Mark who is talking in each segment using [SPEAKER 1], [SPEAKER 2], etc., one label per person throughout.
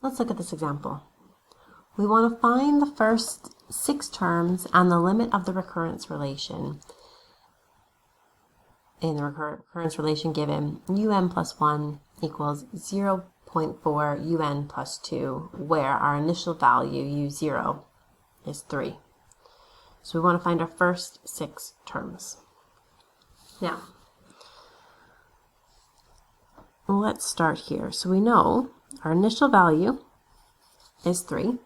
[SPEAKER 1] Let's look at this example. We want to find the first 6 terms and the limit of the recurrence relation. In the recurrence relation given, un plus 1 equals 0.4 un plus 2, where our initial value, u0, is 3. So we want to find our first 6 terms. Now, let's start here. So we know our initial value is 3.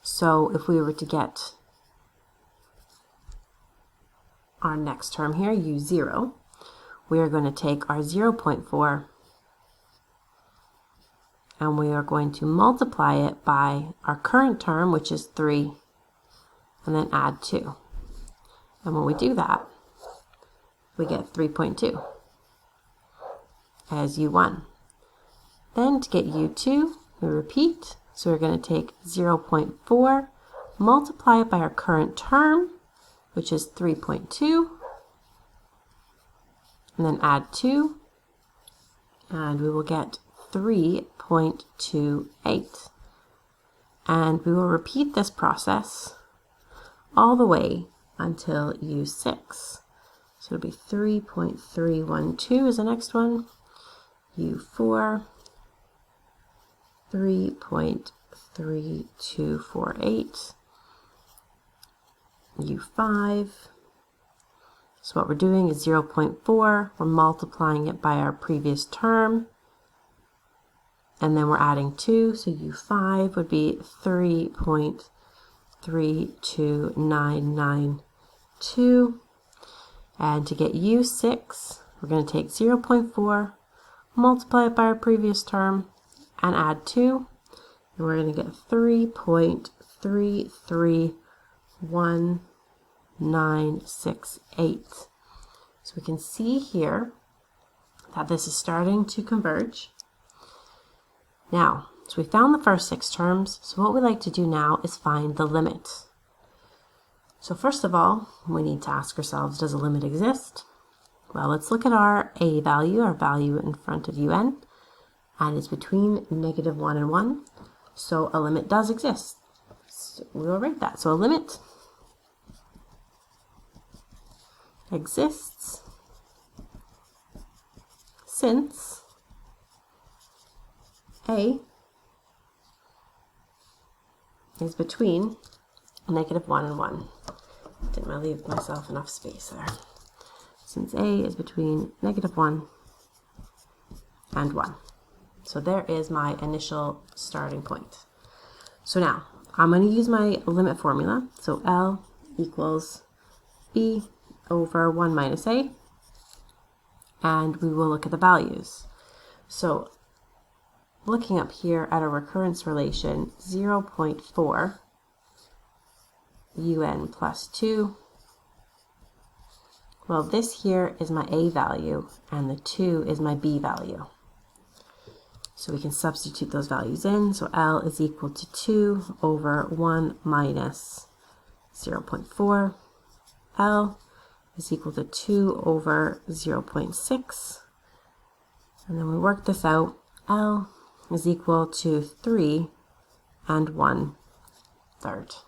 [SPEAKER 1] So if we were to get our next term here, u0, we are going to take our 0.4 and we are going to multiply it by our current term, which is 3, and then add 2. And when we do that, we get 3.2 as u1. Then to get u2, we repeat. So we're going to take 0.4, multiply it by our current term, which is 3.2, and then add 2, and we will get 3.28. And we will repeat this process all the way until u6. So it'll be 3.312 is the next one, u4, 3.3248, u5. So what we're doing is 0.4, we're multiplying it by our previous term, and then we're adding 2, so u5 would be 3.32992. And to get u6, we're going to take 0.4, multiply it by our previous term, and add 2, and we're going to get 3.3311968. So we can see here that this is starting to converge. Now, so we found the first 6 terms, so what we like to do now is find the limit. So first of all, we need to ask ourselves, does a limit exist? Well, let's look at our a value, our value in front of un, and it's between -1 and 1. So a limit does exist. So we'll write that. So a limit exists since a is between -1 and 1. Didn't really leave myself enough space there. Since a is between -1 and 1. So there is my initial starting point. So now I'm going to use my limit formula. So L equals B over 1 minus A, and we will look at the values. So looking up here at a recurrence relation, 0.4 un plus 2. Well, this here is my A value, and the 2 is my B value. So we can substitute those values in. So L is equal to 2 over 1 minus 0.4. L is equal to 2 over 0.6. And then we work this out. L is equal to 3 and 1/3.